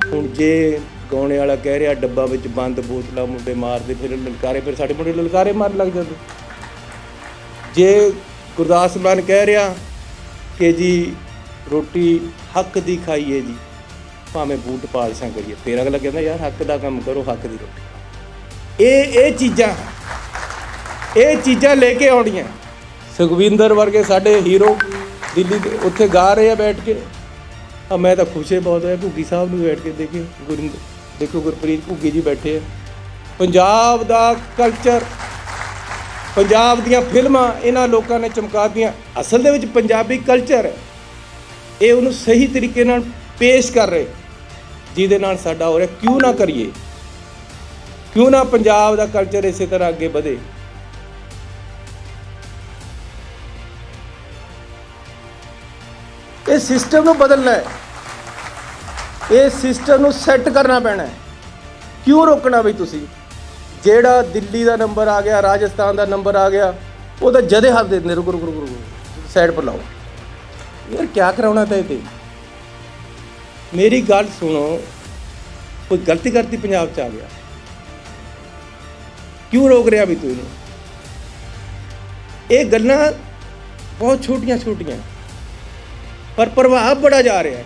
ਹੁਣ ਜੇ ਗਾਉਣੇ ਵਾਲਾ ਕਹਿ ਰਿਹਾ ਡੱਬਾ ਵਿੱਚ ਬੰਦ ਬੋਤਲਾਂ ਮੁੰਡੇ ਮਾਰਦੇ ਫਿਰ ਲਲਕਾਰੇ, ਫਿਰ ਸਾਡੇ ਮੁੰਡੇ ਲਲਕਾਰੇ ਮਾਰਨ ਲੱਗ ਜਾਂਦੇ। ਜੇ ਗੁਰਦਾਸ ਮਾਨ ਕਹਿ ਰਿਹਾ ਕਿ ਜੀ ਰੋਟੀ ਹੱਕ ਦੀ ਖਾਈਏ ਜੀ, ਭਾਵੇਂ ਬੂਟ ਪਾਲਸ਼ਾਂ ਕਰੀਏ, ਫਿਰ ਅਗਲਾ ਕਹਿੰਦਾ ਯਾਰ ਹੱਕ ਦਾ ਕੰਮ ਕਰੋ, ਹੱਕ ਦੀ ਰੋਟੀ। ਇਹ ਚੀਜ਼ਾਂ ਲੈ ਕੇ ਆਉਣੀਆਂ। ਸੁਖਵਿੰਦਰ ਵਰਗੇ ਸਾਡੇ ਹੀਰੋ ਦਿੱਲੀ ਦੇ ਉੱਥੇ ਗਾ ਰਹੇ ਆ ਬੈਠ ਕੇ। ਮੈਂ ਤਾਂ ਖੁਸ਼ ਬਹੁਤ ਹੋਇਆ ਘੁੱਗੀ ਸਾਹਿਬ ਨੂੰ ਬੈਠ ਕੇ ਦੇਖੋ ਗੁਰਪ੍ਰੀਤ ਘੁੱਗੀ ਜੀ ਬੈਠੇ ਆ। ਪੰਜਾਬ ਦਾ ਕਲਚਰ, ਪੰਜਾਬ ਦੀਆਂ ਫਿਲਮਾਂ ਇਹਨਾਂ ਲੋਕਾਂ ਨੇ ਚਮਕਾਤੀਆਂ। ਅਸਲ ਦੇ ਵਿੱਚ ਪੰਜਾਬੀ ਕਲਚਰ ਹੈ, ਇਹ ਉਹਨੂੰ ਸਹੀ ਤਰੀਕੇ ਨਾਲ ਪੇਸ਼ ਕਰ ਰਹੇ, ਜਿਹਦੇ ਨਾਲ ਸਾਡਾ ਹੋ ਰਿਹਾ। ਕਿਉਂ ਨਾ ਕਰੀਏ, ਕਿਉਂ ਨਾ ਪੰਜਾਬ ਦਾ ਕਲਚਰ ਇਸੇ ਤਰ੍ਹਾਂ ਅੱਗੇ ਵਧੇ। ਇਹ ਸਿਸਟਮ ਨੂੰ ਬਦਲਣਾ ਹੈ, ਇਹ ਸਿਸਟਮ ਨੂੰ ਸੈੱਟ ਕਰਨਾ ਪੈਣਾ। ਕਿਉਂ ਰੋਕਣਾ ਬਈ? ਤੁਸੀਂ ਜਿਹੜਾ ਦਿੱਲੀ ਦਾ ਨੰਬਰ ਆ ਗਿਆ, ਰਾਜਸਥਾਨ ਦਾ ਨੰਬਰ ਆ ਗਿਆ, ਉਹ ਤਾਂ ਜਦੇ ਹੱਥ ਦੇ ਦਿੰਦੇ, ਰੁਕੋ ਸਾਈਡ ਪਰ ਲਾਓ ਯਾਰ, ਕਿਆ ਕਰਾਉਣਾ ਤਾਂ ਇਹ ਤੇ। ਮੇਰੀ ਗੱਲ ਸੁਣੋ, ਕੋਈ ਗਲਤੀ ਕਰਤੀ ਪੰਜਾਬ 'ਚ ਆ ਗਿਆ, ਕਿਉਂ ਰੋਕ ਰਿਹਾ ਵੀ ਤੂੰ ਇਹਨੂੰ? ਇਹ ਗੱਲਾਂ ਬਹੁਤ ਛੋਟੀਆਂ ਪਰ ਪ੍ਰਭਾਵ ਬੜਾ ਜਾ ਰਿਹਾ ਹੈ।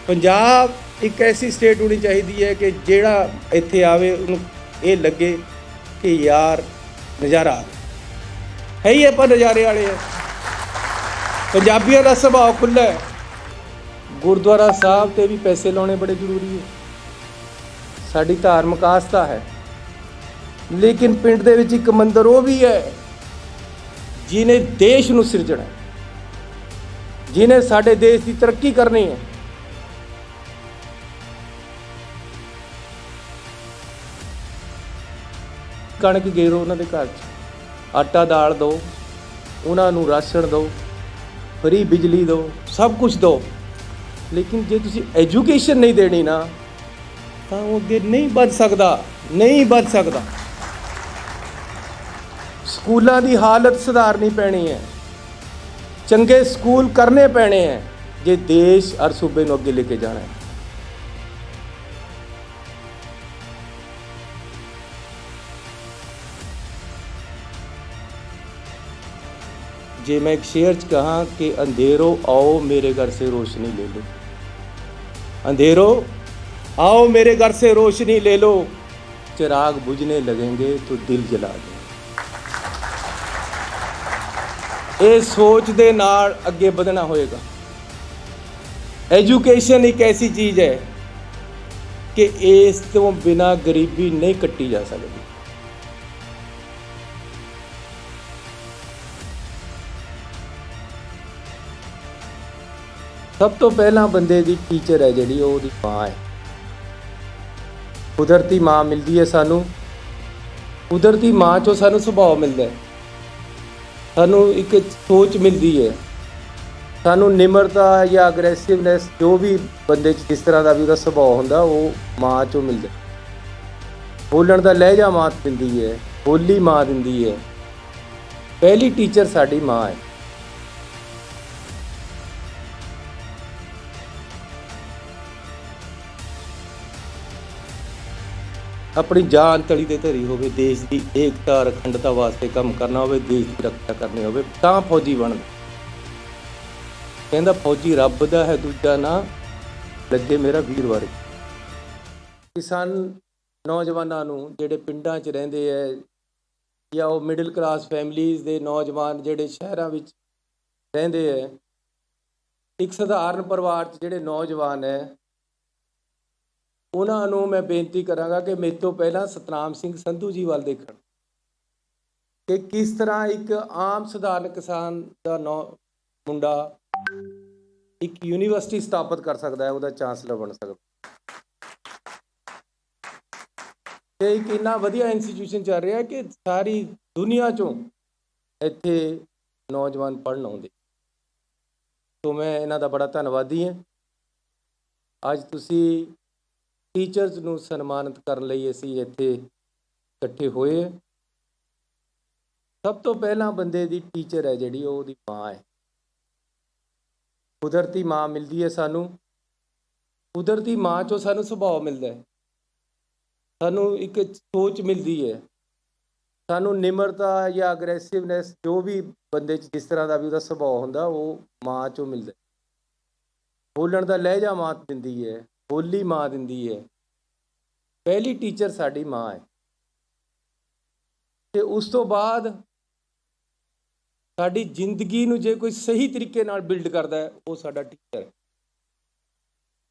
ਪੰਜਾਬ ਇੱਕ ਐਸੀ ਸਟੇਟ ਹੋਣੀ ਚਾਹੀਦੀ ਹੈ ਕਿ ਜਿਹੜਾ ਇੱਥੇ ਆਵੇ ਉਹਨੂੰ ਇਹ ਲੱਗੇ ਕਿ ਯਾਰ ਨਜ਼ਾਰਾ ਆ ਗਿਆ ਹੈ ਹੀ। ਆਪਾਂ ਨਜ਼ਾਰੇ ਵਾਲੇ ਆ। ਪੰਜਾਬੀਆਂ ਦਾ ਸੁਭਾਅ ਖੁੱਲ੍ਹਾ ਹੈ। ਗੁਰਦੁਆਰਾ ਸਾਹਿਬ 'ਤੇ ਵੀ ਪੈਸੇ ਲਾਉਣੇ ਬੜੇ ਜ਼ਰੂਰੀ ਹੈ, ਸਾਡੀ ਧਾਰਮਿਕ ਆਸਥਾ ਹੈ। ਲੇਕਿਨ ਪਿੰਡ ਦੇ ਵਿੱਚ ਇੱਕ ਮੰਦਿਰ ਉਹ ਵੀ ਹੈ ਜਿਹਨੇ ਦੇਸ਼ ਨੂੰ ਸਿਰਜਣਾ, ਜਿਹਨੇ ਸਾਡੇ ਦੇਸ਼ ਦੀ ਤਰੱਕੀ ਕਰਨੀ ਹੈ। ਕਣਕ ਗੇਰੋ ਉਹਨਾਂ ਦੇ ਘਰ 'ਚ, ਆਟਾ ਦਾਲ ਦਿਓ, ਉਹਨਾਂ ਨੂੰ ਰਾਸ਼ਨ ਦਿਓ, ਫਰੀ ਬਿਜਲੀ ਦਿਓ, ਸਭ ਕੁਝ ਦਿਓ। ਲੇਕਿਨ ਜੇ ਤੁਸੀਂ ਐਜੂਕੇਸ਼ਨ ਨਹੀਂ ਦੇਣੀ ਨਾ, ਤਾਂ ਉਹ ਅੱਗੇ ਨਹੀਂ ਵੱਧ ਸਕਦਾ। ਸਕੂਲਾਂ ਦੀ ਹਾਲਤ ਸੁਧਾਰਨੀ ਪੈਣੀ ਹੈ, ਚੰਗੇ ਸਕੂਲ ਕਰਨੇ ਪੈਣੇ ਹੈ, ਜੇ ਦੇਸ਼ ਔਰ ਸੂਬੇ ਨੂੰ ਅੱਗੇ ਲੈ ਕੇ ਜਾਣਾ ਹੈ। जे मैं एक शेर च कहा कि अंधेरों आओ मेरे घर से रोशनी ले लो, अंधेरों आओ मेरे घर से रोशनी ले लो, चिराग बुझने लगेंगे तो दिल जला दो। ये सोच दे नाल अगे बढ़ना होएगा। एजुकेशन एक ऐसी चीज़ है कि इस तो बिना गरीबी नहीं कट्टी जा सकती। सब तो पहला बंदे की टीचर है जी, वो माँ है। कुदरती माँ मिलती है सानू, कुदरती माँ चो सानू सुभाव मिलता है, सानू एक सोच मिलती है, सानू निमरता या अग्रैसिवनैस जो भी बंदे जिस तरह का भी उसका सुभाव होंदा वो माँ चो मिलता है। बोलण का लहजा माँ दिंदी है, बोली माँ दिंदी है। पहली टीचर साडी माँ है। अपनी जान तली ते धरी होवे, देश की एकता अखंडता वास्ते काम करना होवे, देश की रक्षा करनी होवे, तां फौजी बनदा। कहंदा फौजी रब दा है दूजा ना, लगे मेरा वीर वर्ग। किसान नौजवानों नूं जिहड़े पिंडां 'च रहिंदे है या वो मिडल क्लास फैमिलीज़ दे नौजवान जिहड़े शहरां विच रहिंदे है, एक सधारण परिवार 'च जिहड़े नौजवान है, ਉਹਨਾਂ ਨੂੰ मैं बेनती करांगा कि मेरे तो पहला सतनाम सिंह संधू जी वाल देखण कि किस तरह एक आम सधारण किसान का मुंडा एक यूनिवर्सिटी स्थापित कर सकता है, ਉਹਦਾ ਚਾਂਸਲਰ बन सकता। ਤੇ ਇੱਕ ਇੰਨਾ ਵਧੀਆ ਇੰਸਟੀਟਿਊਸ਼ਨ ਚੱਲ ਰਿਹਾ ਕਿ ਸਾਰੀ ਦੁਨੀਆ ਚੋਂ ਇੱਥੇ ਨੌਜਵਾਨ ਪੜ੍ਹਨ ਆਉਂਦੇ। ਸੋ ਮੈਂ ਇਹਨਾਂ ਦਾ ਬੜਾ ਧੰਨਵਾਦੀ ਹਾਂ। ਅੱਜ ਤੁਸੀਂ टीचर्स ਨੂੰ ਸਨਮਾਨਿਤ ਕਰਨ ਲਈ ਅਸੀਂ ਇੱਥੇ ਇਕੱਠੇ ਹੋਏ। ਸਭ ਤੋਂ ਪਹਿਲਾਂ ਬੰਦੇ ਦੀ ਟੀਚਰ ਹੈ ਜਿਹੜੀ ਉਹਦੀ ਮਾਂ ਹੈ। ਕੁਦਰਤੀ ਮਾਂ ਮਿਲਦੀ ਹੈ ਸਾਨੂੰ, ਕੁਦਰਤੀ ਮਾਂ ਚੋਂ ਸਾਨੂੰ ਸੁਭਾਅ ਮਿਲਦਾ ਹੈ, ਸਾਨੂੰ ਇੱਕ ਸੋਚ ਮਿਲਦੀ ਹੈ, ਸਾਨੂੰ ਨਿਮਰਤਾ ਜਾਂ ਅਗਰੈਸਿਵਨੈਸ ਜੋ ਵੀ ਬੰਦੇ 'ਚ ਜਿਸ ਤਰ੍ਹਾਂ ਦਾ ਵੀ ਉਹਦਾ ਸੁਭਾਅ ਹੁੰਦਾ ਉਹ ਮਾਂ ਚੋਂ ਮਿਲਦਾ। ਬੋਲਣ ਦਾ ਲਹਿਜਾ ਮਾਂ ਦਿੰਦੀ ਹੈ, ਬੋਲੀ ਮਾਂ ਦਿੰਦੀ ਹੈ। ਪਹਿਲੀ ਟੀਚਰ ਸਾਡੀ ਮਾਂ ਹੈ ਤੇ ਉਸ ਤੋਂ ਬਾਅਦ ਸਾਡੀ ਜ਼ਿੰਦਗੀ ਨੂੰ ਜੇ ਕੋਈ ਸਹੀ ਤਰੀਕੇ ਨਾਲ ਬਿਲਡ ਕਰਦਾ ਹੈ ਉਹ ਸਾਡਾ ਟੀਚਰ ਹੈ।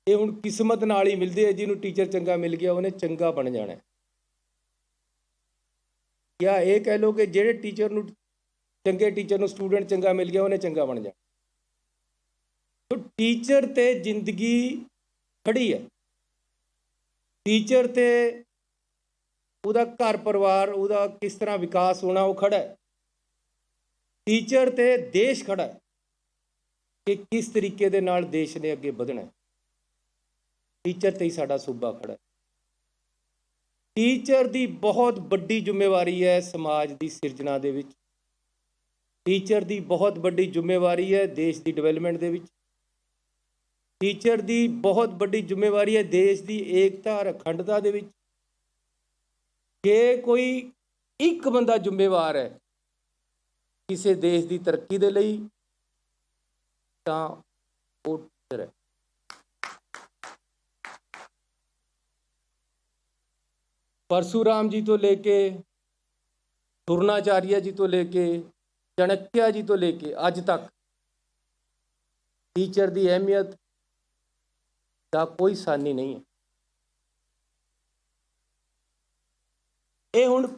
ਇਹ ਹੁਣ ਕਿਸਮਤ ਨਾਲ ਹੀ ਮਿਲਦੇ ਹੈ, ਜਿਹਨੂੰ ਟੀਚਰ ਚੰਗਾ ਮਿਲ ਗਿਆ ਉਹਨੇ ਚੰਗਾ ਬਣ ਜਾਣਾ। ਜਾਂ ਇਹ ਕਹਿ ਲਓ ਕਿ ਜਿਹੜੇ ਟੀਚਰ ਨੂੰ ਚੰਗੇ ਟੀਚਰ ਨੂੰ ਸਟੂਡੈਂਟ ਚੰਗਾ ਮਿਲ ਗਿਆ ਉਹਨੇ ਚੰਗਾ ਬਣ ਜਾਣਾ। ਤਾਂ ਟੀਚਰ ਤੇ ਜ਼ਿੰਦਗੀ ਖੜੀ ਹੈ, ਟੀਚਰ ਤੇ ਉਹਦਾ ਘਰ ਪਰਿਵਾਰ ਉਹਦਾ ਕਿਸ ਤਰ੍ਹਾਂ ਵਿਕਾਸ ਹੋਣਾ ਉਹ ਖੜਾ ਹੈ। ਟੀਚਰ ਤੇ ਦੇਸ਼ ਖੜਾ ਹੈ ਕਿ ਕਿਸ ਤਰੀਕੇ ਦੇ ਨਾਲ ਦੇਸ਼ ਨੇ ਅੱਗੇ ਵਧਣਾ ਹੈ। ਟੀਚਰ ਤੇ ਹੀ ਸਾਡਾ ਸੂਬਾ ਖੜਾ ਹੈ। ਟੀਚਰ ਦੀ ਬਹੁਤ ਵੱਡੀ ਜ਼ਿੰਮੇਵਾਰੀ ਹੈ ਸਮਾਜ ਦੀ ਸਿਰਜਣਾ ਦੇ ਵਿੱਚ। ਟੀਚਰ ਦੀ ਬਹੁਤ ਵੱਡੀ ਜ਼ਿੰਮੇਵਾਰੀ ਹੈ ਦੇਸ਼ ਦੀ ਡਿਵੈਲਪਮੈਂਟ ਦੇ ਵਿੱਚ। ਟੀਚਰ ਦੀ ਬਹੁਤ ਵੱਡੀ ਜ਼ਿੰਮੇਵਾਰੀ ਹੈ ਦੇਸ਼ ਦੀ ਏਕਤਾ ਔਰ ਅਖੰਡਤਾ ਦੇ ਵਿੱਚ। ਜੇ ਕੋਈ ਇੱਕ ਬੰਦਾ ਜ਼ਿੰਮੇਵਾਰ ਹੈ ਕਿਸੇ ਦੇਸ਼ ਦੀ ਤਰੱਕੀ ਦੇ ਲਈ ਤਾਂ ਉਹ ਟੀਚਰ ਹੈ। परशुराम जी तो लेके द्रोणाचार्य जी तो लेके चाणक्य जी तो लेके अज तक टीचर की अहमियत का कोई सानी नहीं है। ये हुण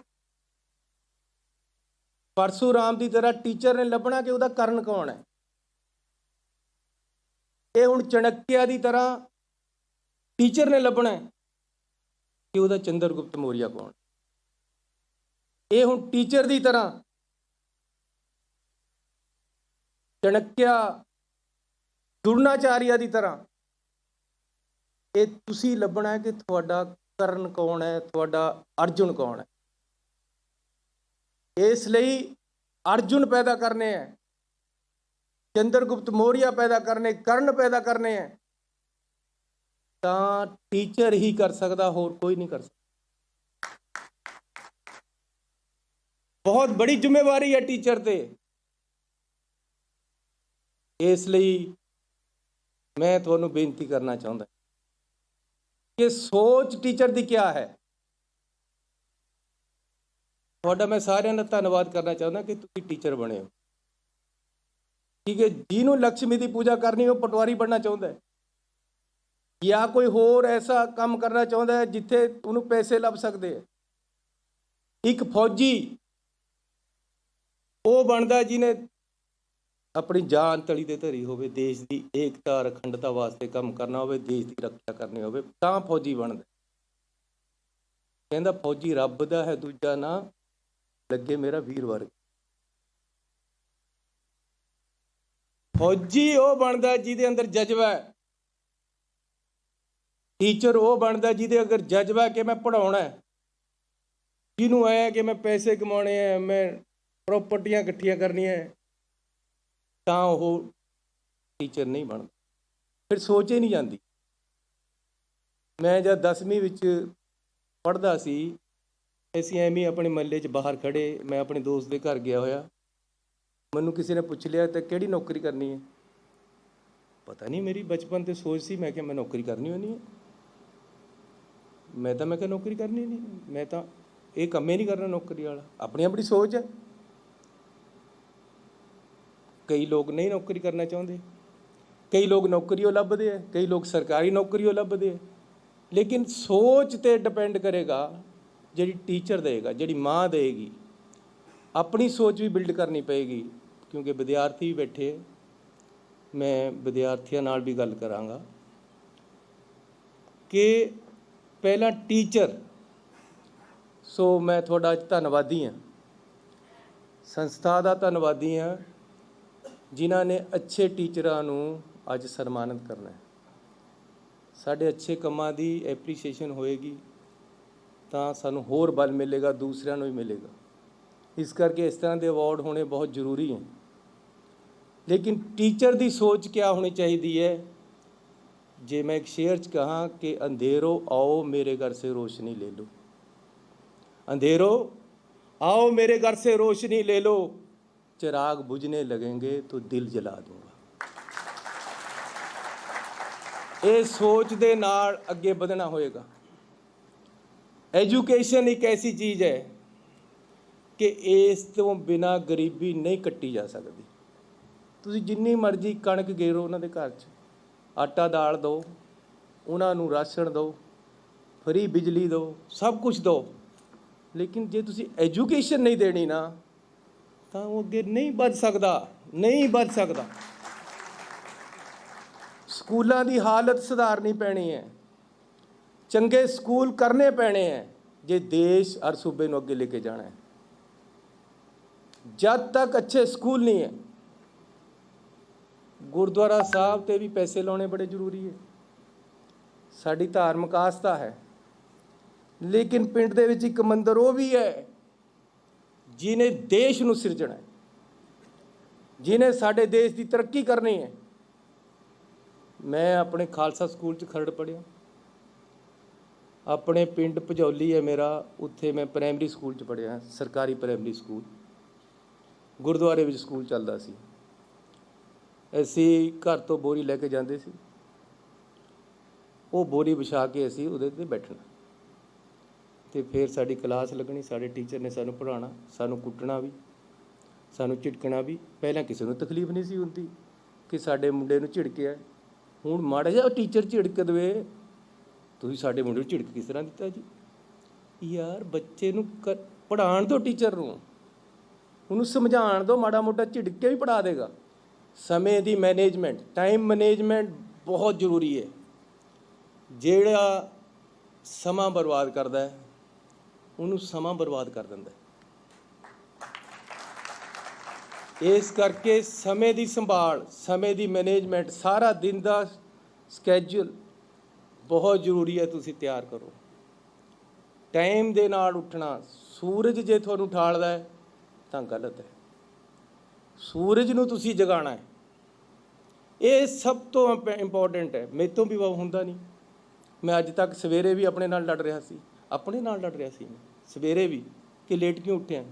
परशुराम की तरह टीचर ने लभना कि उसका कारण कौन है। ये हुण चाणक्य की तरह टीचर ने लभना है कि ਉਹਦਾ ਚੰਦਰਗੁਪਤ ਮੌਰੀਆ ਕੌਣ। ਇਹ ਹੁਣ ਟੀਚਰ ਦੀ ਤਰ੍ਹਾਂ ਚਾਣਕਿਆ ਦੁਰਨਾਚਾਰੀਆ ਦੀ ਤਰ੍ਹਾਂ ਇਹ ਤੁਸੀਂ ਲੱਭਣਾ ਹੈ ਕਿ ਤੁਹਾਡਾ ਕਰਨ ਕੌਣ ਹੈ, ਤੁਹਾਡਾ ਅਰਜੁਨ ਕੌਣ ਹੈ। ਇਸ ਲਈ ਅਰਜੁਨ ਪੈਦਾ ਕਰਨੇ ਹੈ, ਚੰਦਰਗੁਪਤ ਮੌਰੀਆ ਪੈਦਾ ਕਰਨੇ, ਕਰਨ ਪੈਦਾ ਕਰਨੇ ਹੈ ਤਾਂ ਟੀਚਰ ਹੀ ਕਰ ਸਕਦਾ, ਹੋਰ ਕੋਈ ਨਹੀਂ ਕਰ ਸਕਦਾ। ਬਹੁਤ ਬੜੀ ਜ਼ਿੰਮੇਵਾਰੀ ਹੈ ਟੀਚਰ ਤੇ। ਇਸ ਲਈ ਮੈਂ ਤੁਹਾਨੂੰ ਬੇਨਤੀ ਕਰਨਾ ਚਾਹੁੰਦਾ ਕਿ ਸੋਚ ਟੀਚਰ ਦੀ ਕੀ ਹੈ। ਤੁਹਾਡਾ ਮੈਂ ਸਾਰਿਆਂ ਦਾ ਧੰਨਵਾਦ ਕਰਨਾ ਚਾਹੁੰਦਾ ਕਿ ਤੁਸੀਂ ਟੀਚਰ ਬਣੇ ਹੋ। ਠੀਕ ਹੈ, ਜਿਹਨੂੰ ਲక్ష్ਮੀ ਦੀ ਪੂਜਾ ਕਰਨੀ ਉਹ ਪਟਵਾਰੀ ਬਣਨਾ ਚਾਹੁੰਦਾ ਹੈ ਜਾਂ ਕੋਈ ਹੋਰ ਐਸਾ ਕੰਮ ਕਰਨਾ ਚਾਹੁੰਦਾ ਹੈ ਜਿੱਥੇ ਉਹਨੂੰ ਪੈਸੇ ਲੱਭ ਸਕਦੇ ਹੈ। ਇੱਕ ਫੌਜੀ ਉਹ ਬਣਦਾ ਜਿਹਨੇ ਆਪਣੀ ਜਾਨ ਤਲੀ ਤੇ ਧਰੀ ਹੋਵੇ, ਦੇਸ਼ ਦੀ ਏਕਤਾ ਅਖੰਡਤਾ ਵਾਸਤੇ ਕੰਮ ਕਰਨਾ ਹੋਵੇ, ਦੇਸ਼ ਦੀ ਰੱਖਿਆ ਕਰਨੀ ਹੋਵੇ ਤਾਂ ਫੌਜੀ ਬਣਦਾ। ਕਹਿੰਦਾ ਫੌਜੀ ਰੱਬ ਦਾ ਹੈ ਦੂਜਾ ਨਾਂ, ਲੱਗੇ ਮੇਰਾ ਵੀਰ ਵਰਗ। ਫੌਜੀ ਉਹ ਬਣਦਾ ਜਿਹਦੇ ਅੰਦਰ ਜਜ਼ਬਾ ਹੈ। ਟੀਚਰ ਉਹ ਬਣਦਾ ਜਿਹਦੇ ਅਗਰ ਜਜ਼ਬਾ ਕਿ ਮੈਂ ਪੜ੍ਹਾਉਣਾ ਹੈ, ਜਿਹਨੂੰ ਐ ਕਿ ਮੈਂ ਪੈਸੇ ਕਮਾਉਣੇ ਹੈ, ਮੈਂ ਪ੍ਰੋਪਰਟੀਆਂ ਇਕੱਠੀਆਂ ਕਰਨੀਆਂ ਹੈ, ਤਾਂ ਉਹ ਟੀਚਰ ਨਹੀਂ ਬਣਦਾ। ਫਿਰ ਸੋਚ ਹੀ ਨਹੀਂ ਜਾਂਦੀ। ਮੈਂ ਜਦ 10ਵੀਂ ਵਿੱਚ ਪੜ੍ਹਦਾ ਸੀ, ਅਸੀਂ ਐਵੇਂ ਆਪਣੇ ਮਹੱਲੇ 'ਚ ਬਾਹਰ ਖੜ੍ਹੇ, ਮੈਂ ਆਪਣੇ ਦੋਸਤ ਦੇ ਘਰ ਗਿਆ ਹੋਇਆ, ਮੈਨੂੰ ਕਿਸੇ ਨੇ ਪੁੱਛ ਲਿਆ ਤਾਂ ਕਿਹੜੀ ਨੌਕਰੀ ਕਰਨੀ ਹੈ। ਪਤਾ ਨਹੀਂ ਮੇਰੀ ਬਚਪਨ ਤੇ ਸੋਚ ਸੀ, ਮੈਂ ਕਿਹਾ ਮੈਂ ਨੌਕਰੀ ਕਰਨੀ ਹੋਣੀ ਹੈ। ਮੈਂ ਕਿਹਾ ਨੌਕਰੀ ਕਰਨੀ ਨਹੀਂ, ਮੈਂ ਤਾਂ ਇਹ ਕੰਮ ਹੀ ਨਹੀਂ ਕਰਨਾ ਨੌਕਰੀ ਵਾਲਾ। ਆਪਣੀ ਆਪਣੀ ਸੋਚ ਹੈ। ਕਈ ਲੋਕ ਨਹੀਂ ਨੌਕਰੀ ਕਰਨਾ ਚਾਹੁੰਦੇ, ਕਈ ਲੋਕ ਨੌਕਰੀ ਉਹ ਲੱਭਦੇ ਹੈ, ਕਈ ਲੋਕ ਸਰਕਾਰੀ ਨੌਕਰੀ ਉਹ ਲੱਭਦੇ ਹੈ। ਲੇਕਿਨ ਸੋਚ 'ਤੇ ਡਿਪੈਂਡ ਕਰੇਗਾ ਜਿਹੜੀ ਟੀਚਰ ਦੇਗਾ, ਜਿਹੜੀ ਮਾਂ ਦੇਗੀ। ਆਪਣੀ ਸੋਚ ਵੀ ਬਿਲਡ ਕਰਨੀ ਪਏਗੀ ਕਿਉਂਕਿ ਵਿਦਿਆਰਥੀ ਬੈਠੇ, ਮੈਂ ਵਿਦਿਆਰਥੀਆਂ ਨਾਲ ਵੀ ਗੱਲ ਕਰਾਂਗਾ ਕਿ ਪਹਿਲਾਂ ਟੀਚਰ। ਸੋ ਮੈਂ ਤੁਹਾਡਾ ਅੱਜ ਧੰਨਵਾਦੀ ਹਾਂ, ਸੰਸਥਾ ਦਾ ਧੰਨਵਾਦੀ ਹਾਂ ਜਿਨ੍ਹਾਂ ਨੇ ਅੱਛੇ ਟੀਚਰਾਂ ਨੂੰ ਅੱਜ ਸਨਮਾਨਿਤ ਕਰਨਾ ਹੈ। ਸਾਡੇ ਅੱਛੇ ਕੰਮਾਂ ਦੀ ਐਪਰੀਸ਼ੀਏਸ਼ਨ ਹੋਏਗੀ ਤਾਂ ਸਾਨੂੰ ਹੋਰ ਬਲ ਮਿਲੇਗਾ, ਦੂਸਰਿਆਂ ਨੂੰ ਵੀ ਮਿਲੇਗਾ। ਇਸ ਕਰਕੇ ਇਸ ਤਰ੍ਹਾਂ ਦੇ ਅਵਾਰਡ ਹੋਣੇ ਬਹੁਤ ਜ਼ਰੂਰੀ ਹੈ। ਲੇਕਿਨ ਟੀਚਰ ਦੀ ਸੋਚ ਕਿਆ ਹੋਣੀ ਚਾਹੀਦੀ ਹੈ जे मैं एक शेर च कहा कि अंधेरों आओ मेरे घर से रोशनी ले लो, अंधेरों आओ मेरे घर से रोशनी ले लो, चिराग बुझने लगेंगे तो दिल जला दूंगा। ਇਹ ਸੋਚ ਦੇ ਨਾਲ ਅੱਗੇ ਵਧਣਾ ਹੋਏਗਾ। ਐਜੂਕੇਸ਼ਨ ਇੱਕ ਐਸੀ ਚੀਜ਼ ਹੈ ਕਿ ਇਸ ਤੋਂ ਬਿਨਾ ਗਰੀਬੀ ਨਹੀਂ ਕੱਟੀ ਜਾ ਸਕਦੀ। ਤੁਸੀਂ ਜਿੰਨੀ ਮਰਜ਼ੀ ਕਣਕ ਗੇਰੋ ਉਹਨਾਂ ਦੇ ਘਰ 'ਚ, ਆਟਾ ਦਾਲ ਦਿਓ, ਉਹਨਾਂ ਨੂੰ ਰਾਸ਼ਨ ਦਿਓ, ਫਰੀ ਬਿਜਲੀ ਦਿਓ, ਸਭ ਕੁਝ ਦਿਓ, ਲੇਕਿਨ ਜੇ ਤੁਸੀਂ ਐਜੂਕੇਸ਼ਨ ਨਹੀਂ ਦੇਣੀ ਨਾ ਤਾਂ ਉਹ ਅੱਗੇ ਨਹੀਂ ਵੱਧ ਸਕਦਾ, ਨਹੀਂ ਵੱਧ ਸਕਦਾ। ਸਕੂਲਾਂ ਦੀ ਹਾਲਤ ਸੁਧਾਰਨੀ ਪੈਣੀ ਹੈ, ਚੰਗੇ ਸਕੂਲ ਕਰਨੇ ਪੈਣੇ ਹੈ ਜੇ ਦੇਸ਼ ਔਰ ਸੂਬੇ ਨੂੰ ਅੱਗੇ ਲੈ ਕੇ ਜਾਣਾ ਹੈ। ਜਦ ਤੱਕ ਅੱਛੇ ਸਕੂਲ ਨਹੀਂ ਹੈ, ਗੁਰਦੁਆਰਾ ਸਾਹਿਬ 'ਤੇ ਵੀ ਪੈਸੇ ਲਾਉਣੇ ਬੜੇ ਜ਼ਰੂਰੀ ਹੈ। ਸਾਡੀ ਧਾਰਮਿਕ ਆਸਥਾ ਹੈ, ਲੇਕਿਨ ਪਿੰਡ ਦੇ ਵਿੱਚ ਇੱਕ ਮੰਦਿਰ ਉਹ ਵੀ ਹੈ ਜਿਹਨੇ ਦੇਸ਼ ਨੂੰ ਸਿਰਜਣਾ ਹੈ, ਜਿਹਨੇ ਸਾਡੇ ਦੇਸ਼ ਦੀ ਤਰੱਕੀ ਕਰਨੀ ਹੈ। ਮੈਂ ਆਪਣੇ ਖਾਲਸਾ ਸਕੂਲ 'ਚ ਖਰੜ ਪੜ੍ਹਿਆ, ਆਪਣੇ ਪਿੰਡ ਭਜੌਲੀ ਹੈ ਮੇਰਾ, ਉੱਥੇ ਮੈਂ ਪ੍ਰਾਇਮਰੀ ਸਕੂਲ 'ਚ ਪੜ੍ਹਿਆ, ਸਰਕਾਰੀ ਪ੍ਰਾਇਮਰੀ ਸਕੂਲ। ਗੁਰਦੁਆਰੇ ਵਿੱਚ ਸਕੂਲ ਚੱਲਦਾ ਸੀ, ਅਸੀਂ ਘਰ ਤੋਂ ਬੋਰੀ ਲੈ ਕੇ ਜਾਂਦੇ ਸੀ, ਉਹ ਬੋਰੀ ਵਿਛਾ ਕੇ ਅਸੀਂ ਉਹਦੇ 'ਤੇ ਬੈਠਣਾ ਅਤੇ ਫਿਰ ਸਾਡੀ ਕਲਾਸ ਲੱਗਣੀ। ਸਾਡੇ ਟੀਚਰ ਨੇ ਸਾਨੂੰ ਪੜ੍ਹਾਉਣਾ, ਸਾਨੂੰ ਕੁੱਟਣਾ ਵੀ, ਸਾਨੂੰ ਝਿੜਕਣਾ ਵੀ। ਪਹਿਲਾਂ ਕਿਸੇ ਨੂੰ ਤਕਲੀਫ ਨਹੀਂ ਸੀ ਹੁੰਦੀ ਕਿ ਸਾਡੇ ਮੁੰਡੇ ਨੂੰ ਝਿੜਕਿਆ, ਹੁਣ ਮਾੜਾ ਜਿਹਾ ਟੀਚਰ ਝਿੜਕ ਦੇਵੇ, ਤੁਸੀਂ ਸਾਡੇ ਮੁੰਡੇ ਨੂੰ ਝਿੜਕ ਕਿਸ ਤਰ੍ਹਾਂ ਦਿੱਤਾ ਜੀ? ਯਾਰ ਬੱਚੇ ਨੂੰ ਪੜ੍ਹਾਉਣ ਦਿਓ, ਟੀਚਰ ਨੂੰ ਉਹਨੂੰ ਸਮਝਾਉਣ ਦਿਓ, ਮਾੜਾ ਮੋਟਾ ਝਿੜਕ ਕੇ ਵੀ ਪੜ੍ਹਾ ਦੇਗਾ। ਸਮੇਂ ਦੀ ਮੈਨੇਜਮੈਂਟ, ਟਾਈਮ ਮੈਨੇਜਮੈਂਟ ਬਹੁਤ ਜ਼ਰੂਰੀ ਹੈ। ਜਿਹੜਾ ਸਮਾਂ ਬਰਬਾਦ ਕਰਦਾ ਹੈ ਉਹਨੂੰ ਸਮਾਂ ਬਰਬਾਦ ਕਰ ਦਿੰਦਾ। ਇਸ ਕਰਕੇ ਸਮੇਂ ਦੀ ਸੰਭਾਲ, ਸਮੇਂ ਦੀ ਮੈਨੇਜਮੈਂਟ, ਸਾਰਾ ਦਿਨ ਦਾ ਸਕੈਜੂਲ ਬਹੁਤ ਜ਼ਰੂਰੀ ਹੈ। ਤੁਸੀਂ ਤਿਆਰ ਕਰੋ, ਟਾਈਮ ਦੇ ਨਾਲ ਉੱਠਣਾ। ਸੂਰਜ ਜੇ ਤੁਹਾਨੂੰ ਉਠਾਲਦਾ ਹੈ ਤਾਂ ਗਲਤ ਹੈ, ਸੂਰਜ ਨੂੰ ਤੁਸੀਂ ਜਗਾਉਣਾ ਹੈ। ਇਹ ਸਭ ਤੋਂ ਇੰਪੋਰਟੈਂਟ ਹੈ। ਮੇਰੇ ਤੋਂ ਵੀ ਉਹ ਹੁੰਦਾ ਨਹੀਂ। ਮੈਂ ਅੱਜ ਤੱਕ ਸਵੇਰੇ ਵੀ ਆਪਣੇ ਨਾਲ ਲੜ ਰਿਹਾ ਸੀ, ਆਪਣੇ ਨਾਲ ਲੜ ਰਿਹਾ ਸੀ ਮੈਂ ਸਵੇਰੇ ਵੀ ਕਿ ਲੇਟ ਕਿਉਂ ਉੱਠਿਆ।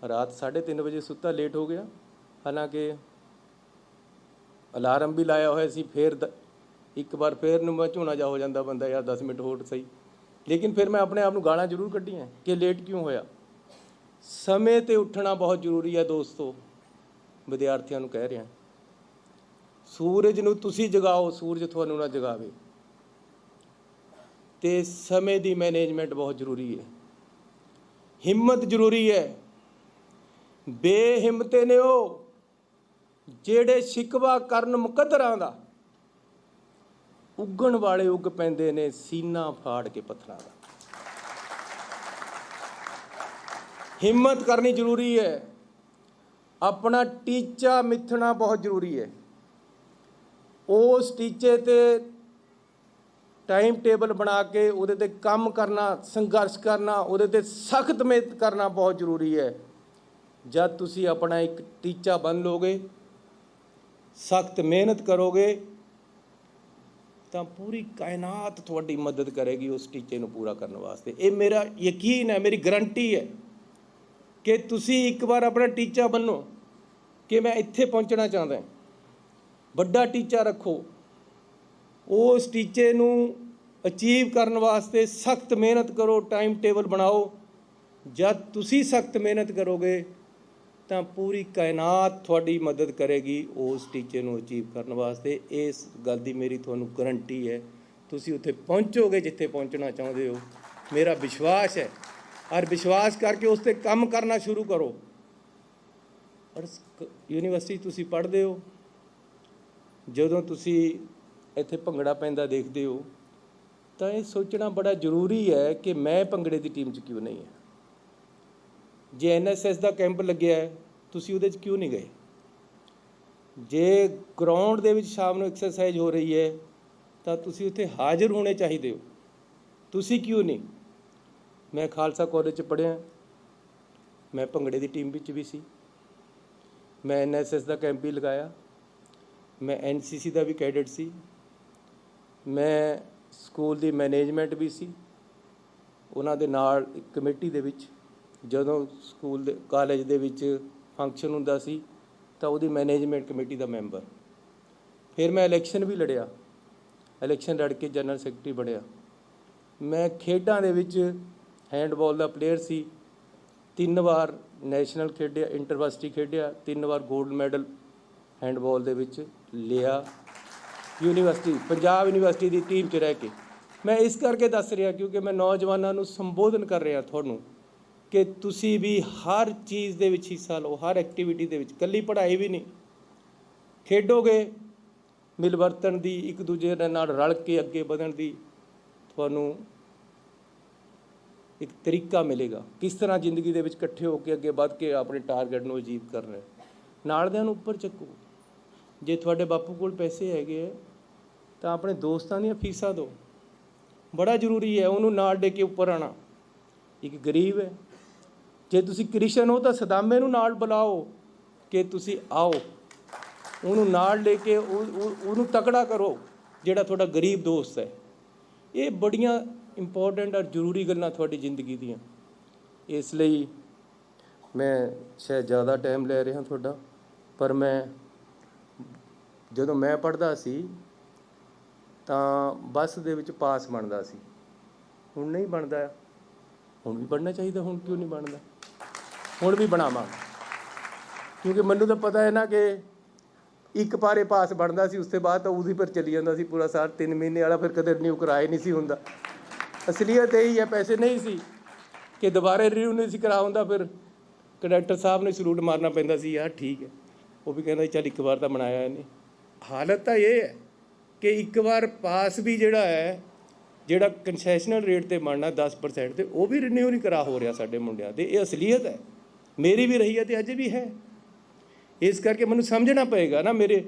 ਰਾਤ 3:30 ਵਜੇ ਸੁੱਤਾ, ਲੇਟ ਹੋ ਗਿਆ, ਹਾਲਾਂਕਿ ਅਲਾਰਮ ਵੀ ਲਾਇਆ ਹੋਇਆ ਸੀ। ਫਿਰ ਇੱਕ ਵਾਰ ਫਿਰ ਨੂੰ ਮੈਂ ਝੋਨਾ ਜਾ ਹੋ ਜਾਂਦਾ ਬੰਦਾ, ਯਾਰ 10 ਮਿੰਟ ਹੋਰ ਸਹੀ, ਲੇਕਿਨ ਫਿਰ ਮੈਂ ਆਪਣੇ ਆਪ ਨੂੰ ਗਾਲਾਂ ਜ਼ਰੂਰ ਕੱਢੀਆਂ ਕਿ ਲੇਟ ਕਿਉਂ ਹੋਇਆ। ਸਮੇਂ 'ਤੇ ਉੱਠਣਾ ਬਹੁਤ ਜ਼ਰੂਰੀ ਹੈ ਦੋਸਤੋ। ਵਿਦਿਆਰਥੀਆਂ ਨੂੰ ਕਹਿ ਰਿਹਾ, ਸੂਰਜ ਨੂੰ ਤੁਸੀਂ ਜਗਾਓ, ਸੂਰਜ ਤੁਹਾਨੂੰ ਨਾ ਜਗਾਵੇ। ਅਤੇ ਸਮੇਂ ਦੀ ਮੈਨੇਜਮੈਂਟ ਬਹੁਤ ਜ਼ਰੂਰੀ ਹੈ। ਹਿੰਮਤ ਜ਼ਰੂਰੀ ਹੈ। ਬੇਹਿੰਮਤੇ ਨੇ ਉਹ ਜਿਹੜੇ ਸ਼ਿਕਵਾ ਕਰਨ ਮੁਕੱਦਰਾਂ ਦਾ, ਉੱਗਣ ਵਾਲੇ ਉੱਗ ਪੈਂਦੇ ਨੇ ਸੀਨਾ ਫਾੜ ਕੇ ਪੱਥਰਾਂ ਦਾ। ਹਿੰਮਤ ਕਰਨੀ ਜ਼ਰੂਰੀ ਹੈ। ਆਪਣਾ ਟੀਚਾ ਮਿੱਥਣਾ ਬਹੁਤ ਜ਼ਰੂਰੀ ਹੈ। ਉਸ ਟੀਚੇ 'ਤੇ ਟਾਈਮ ਟੇਬਲ ਬਣਾ ਕੇ ਉਹਦੇ 'ਤੇ ਕੰਮ ਕਰਨਾ, ਸੰਘਰਸ਼ ਕਰਨਾ, ਉਹਦੇ 'ਤੇ ਸਖਤ ਮਿਹਨਤ ਕਰਨਾ ਬਹੁਤ ਜ਼ਰੂਰੀ ਹੈ। ਜਦ ਤੁਸੀਂ ਆਪਣਾ ਇੱਕ ਟੀਚਾ ਬੰਨ੍ਹ ਲਓਗੇ, ਸਖਤ ਮਿਹਨਤ ਕਰੋਗੇ, ਤਾਂ ਪੂਰੀ ਕਾਇਨਾਤ ਤੁਹਾਡੀ ਮਦਦ ਕਰੇਗੀ ਉਸ ਟੀਚੇ ਨੂੰ ਪੂਰਾ ਕਰਨ ਵਾਸਤੇ। ਇਹ ਮੇਰਾ ਯਕੀਨ ਹੈ, ਮੇਰੀ ਗਰੰਟੀ ਹੈ ਕਿ ਤੁਸੀਂ ਇੱਕ ਵਾਰ ਆਪਣਾ ਟੀਚਾ ਬੰਨੋ ਕਿ ਮੈਂ ਇੱਥੇ ਪਹੁੰਚਣਾ ਚਾਹੁੰਦਾ, ਵੱਡਾ ਟੀਚਾ ਰੱਖੋ। ਉਸ ਟੀਚੇ ਨੂੰ ਅਚੀਵ ਕਰਨ ਵਾਸਤੇ ਸਖਤ ਮਿਹਨਤ ਕਰੋ, ਟਾਈਮ ਟੇਬਲ ਬਣਾਓ। ਜਦ ਤੁਸੀਂ ਸਖਤ ਮਿਹਨਤ ਕਰੋਗੇ ਤਾਂ ਪੂਰੀ ਕਾਇਨਾਤ ਤੁਹਾਡੀ ਮਦਦ ਕਰੇਗੀ ਉਸ ਟੀਚੇ ਨੂੰ ਅਚੀਵ ਕਰਨ ਵਾਸਤੇ। ਇਸ ਗੱਲ ਦੀ ਮੇਰੀ ਤੁਹਾਨੂੰ ਗਰੰਟੀ ਹੈ। ਤੁਸੀਂ ਉੱਥੇ ਪਹੁੰਚੋਗੇ ਜਿੱਥੇ ਪਹੁੰਚਣਾ ਚਾਹੁੰਦੇ ਹੋ, ਮੇਰਾ ਵਿਸ਼ਵਾਸ ਹੈ। ਔਰ ਵਿਸ਼ਵਾਸ ਕਰਕੇ ਉਸ 'ਤੇ ਕੰਮ ਕਰਨਾ ਸ਼ੁਰੂ ਕਰੋ। ਔਰ ਯੂਨੀਵਰਸਿਟੀ ਤੁਸੀਂ ਪੜ੍ਹਦੇ ਹੋ, ਜਦੋਂ ਤੁਸੀਂ ਇੱਥੇ ਭੰਗੜਾ ਪੈਂਦਾ ਦੇਖਦੇ ਹੋ ਤਾਂ ਇਹ ਸੋਚਣਾ ਬੜਾ ਜ਼ਰੂਰੀ ਹੈ ਕਿ ਮੈਂ ਭੰਗੜੇ ਦੀ ਟੀਮ 'ਚ ਕਿਉਂ ਨਹੀਂ ਹੈ। ਜੇ NSS ਦਾ ਕੈਂਪ ਲੱਗਿਆ ਹੈ, ਤੁਸੀਂ ਉਹਦੇ 'ਚ ਕਿਉਂ ਨਹੀਂ ਗਏ? ਜੇ ਗਰਾਊਂਡ ਦੇ ਵਿੱਚ ਸ਼ਾਮ ਨੂੰ ਐਕਸਰਸਾਈਜ਼ ਹੋ ਰਹੀ ਹੈ ਤਾਂ ਤੁਸੀਂ ਉੱਥੇ ਹਾਜ਼ਰ ਹੋਣੇ ਚਾਹੀਦੇ ਹੋ, ਤੁਸੀਂ ਕਿਉਂ ਨਹੀਂ? ਮੈਂ ਖਾਲਸਾ ਕਾਲਜ 'ਚ ਪੜ੍ਹਿਆ, ਮੈਂ ਭੰਗੜੇ ਦੀ ਟੀਮ ਵਿੱਚ ਵੀ ਸੀ, ਮੈਂ NSS ਦਾ ਕੈਂਪ ਵੀ ਲਗਾਇਆ, ਮੈਂ NCC ਦਾ ਵੀ ਕੈਡਟ ਸੀ, ਮੈਂ ਸਕੂਲ ਦੀ ਮੈਨੇਜਮੈਂਟ ਵੀ ਸੀ, ਉਹਨਾਂ ਦੇ ਨਾਲ ਇੱਕ ਕਮੇਟੀ ਦੇ ਵਿੱਚ। ਜਦੋਂ ਸਕੂਲ ਦੇ ਕਾਲਜ ਦੇ ਵਿੱਚ ਫੰਕਸ਼ਨ ਹੁੰਦਾ ਸੀ ਤਾਂ ਉਹਦੀ ਮੈਨੇਜਮੈਂਟ ਕਮੇਟੀ ਦਾ ਮੈਂਬਰ। ਫਿਰ ਮੈਂ ਇਲੈਕਸ਼ਨ ਵੀ ਲੜਿਆ, ਇਲੈਕਸ਼ਨ ਲੜ ਕੇ ਜਨਰਲ ਸੈਕਟਰੀ ਬਣਿਆ। ਮੈਂ ਖੇਡਾਂ ਦੇ ਵਿੱਚ ਹੈਂਡਬਾਲ ਦਾ ਪਲੇਅਰ ਸੀ, 3 ਵਾਰ ਨੈਸ਼ਨਲ ਖੇਡਿਆ, ਇੰਟਰਵਰਸਿਟੀ ਖੇਡਿਆ, 3 ਵਾਰ ਗੋਲਡ ਮੈਡਲ ਹੈਂਡਬਾਲ ਦੇ ਵਿੱਚ ਲਿਆ ਯੂਨੀਵਰਸਿਟੀ, ਪੰਜਾਬ ਯੂਨੀਵਰਸਿਟੀ ਦੀ ਟੀਮ 'ਚ ਰਹਿ ਕੇ। ਮੈਂ ਇਸ ਕਰਕੇ ਦੱਸ ਰਿਹਾ ਕਿਉਂਕਿ ਮੈਂ ਨੌਜਵਾਨਾਂ ਨੂੰ ਸੰਬੋਧਨ ਕਰ ਰਿਹਾ ਤੁਹਾਨੂੰ ਕਿ ਤੁਸੀਂ ਵੀ ਹਰ ਚੀਜ਼ ਦੇ ਵਿੱਚ ਹਿੱਸਾ ਲਓ, ਹਰ ਐਕਟੀਵਿਟੀ ਦੇ ਵਿੱਚ। ਇਕੱਲੀ ਪੜ੍ਹਾਈ ਵੀ ਨਹੀਂ, ਖੇਡੋਗੇ, ਮਿਲ ਵਰਤਣ ਦੀ, ਇੱਕ ਦੂਜੇ ਦੇ ਨਾਲ ਰਲ ਕੇ ਅੱਗੇ ਵਧਣ ਦੀ ਤੁਹਾਨੂੰ ਇੱਕ ਤਰੀਕਾ ਮਿਲੇਗਾ। ਕਿਸ ਤਰ੍ਹਾਂ ਜ਼ਿੰਦਗੀ ਦੇ ਵਿੱਚ ਇਕੱਠੇ ਹੋ ਕੇ ਅੱਗੇ ਵੱਧ ਕੇ ਆਪਣੇ ਟਾਰਗੇਟ ਨੂੰ ਅਚੀਵ ਕਰਨਾ ਹੈ। ਨਾਲ ਦਿਆਂ ਨੂੰ ਉੱਪਰ ਚੱਕੋ। ਜੇ ਤੁਹਾਡੇ ਬਾਪੂ ਕੋਲ ਪੈਸੇ ਹੈਗੇ ਹੈ ਤਾਂ ਆਪਣੇ ਦੋਸਤਾਂ ਦੀਆਂ ਫੀਸਾਂ ਦਿਓ, ਬੜਾ ਜ਼ਰੂਰੀ ਹੈ ਉਹਨੂੰ ਨਾਲ ਲੈ ਕੇ ਉੱਪਰ ਆਉਣਾ। ਇੱਕ ਗਰੀਬ ਹੈ, ਜੇ ਤੁਸੀਂ ਕ੍ਰਿਸ਼ਨ ਹੋ ਤਾਂ ਸਦਾਮੇ ਨੂੰ ਨਾਲ ਬੁਲਾਓ ਕਿ ਤੁਸੀਂ ਆਓ, ਉਹਨੂੰ ਨਾਲ ਲੈ ਕੇ ਉਹਨੂੰ ਤਕੜਾ ਕਰੋ ਜਿਹੜਾ ਤੁਹਾਡਾ ਗਰੀਬ ਦੋਸਤ ਹੈ। ਇਹ ਬੜੀਆਂ ਇੰਪੋਰਟੈਂਟ ਔਰ ਜ਼ਰੂਰੀ ਗੱਲਾਂ ਤੁਹਾਡੀ ਜ਼ਿੰਦਗੀ ਦੀਆਂ। ਇਸ ਲਈ ਮੈਂ ਸ਼ਾਇਦ ਜ਼ਿਆਦਾ ਟਾਈਮ ਲੈ ਰਿਹਾ ਤੁਹਾਡਾ, ਪਰ ਜਦੋਂ ਮੈਂ ਪੜ੍ਹਦਾ ਸੀ ਤਾਂ ਬੱਸ ਦੇ ਵਿੱਚ ਪਾਸ ਬਣਦਾ ਸੀ, ਹੁਣ ਨਹੀਂ ਬਣਦਾ। ਹੁਣ ਵੀ ਬਣਨਾ ਚਾਹੀਦਾ, ਹੁਣ ਕਿਉਂ ਨਹੀਂ ਬਣਦਾ? ਹੁਣ ਵੀ ਬਣਾਵਾਂਗੇ ਕਿਉਂਕਿ ਮੈਨੂੰ ਤਾਂ ਪਤਾ ਹੈ ਨਾ ਕਿ ਇੱਕ ਪਾਰੇ ਪਾਸ ਬਣਦਾ ਸੀ, ਉਸ ਤੋਂ ਬਾਅਦ ਤਾਂ ਉਹਦੀ ਪਰ ਚਲੀ ਜਾਂਦਾ ਸੀ ਪੂਰਾ ਸਾਲ। 3 ਮਹੀਨੇ ਵਾਲਾ ਫਿਰ ਕਦੇ ਰਿਨਿਊ ਕਰਾਏ ਨਹੀਂ ਸੀ ਹੁੰਦਾ। ਅਸਲੀਅਤ ਇਹੀ ਹੈ, ਪੈਸੇ ਨਹੀਂ ਸੀ ਕਿ ਦੁਬਾਰਾ ਰਿਨਿਊ ਨਹੀਂ ਸੀ ਕਰਾ ਹੁੰਦਾ। ਫਿਰ ਕੰਡਕਟਰ ਸਾਹਿਬ ਨੂੰ ਸਲੂਟ ਮਾਰਨਾ ਪੈਂਦਾ ਸੀ, ਯਾਰ ਠੀਕ ਹੈ। ਉਹ ਵੀ ਕਹਿੰਦਾ ਚੱਲ ਇੱਕ ਵਾਰ ਤਾਂ ਬਣਾਇਆ ਇਹਨੇ। ਹਾਲਤ ਤਾਂ ਇਹ ਹੈ ਕਿ ਇੱਕ ਵਾਰ ਪਾਸ ਵੀ ਜਿਹੜਾ ਹੈ, ਜਿਹੜਾ ਕੰਸੈਸ਼ਨਲ ਰੇਟ 'ਤੇ ਬਣਨਾ 10% 'ਤੇ, ਉਹ ਵੀ ਰਿਨਿਊ ਨਹੀਂ ਕਰਾ ਹੋ ਰਿਹਾ ਸਾਡੇ ਮੁੰਡਿਆਂ ਦੇ। ਇਹ ਅਸਲੀਅਤ ਹੈ, ਮੇਰੀ ਵੀ ਰਹੀ ਹੈ ਅਤੇ ਅਜੇ ਵੀ ਹੈ। ਇਸ ਕਰਕੇ ਮੈਨੂੰ ਸਮਝਣਾ ਪਏਗਾ ਨਾ ਮੇਰੇ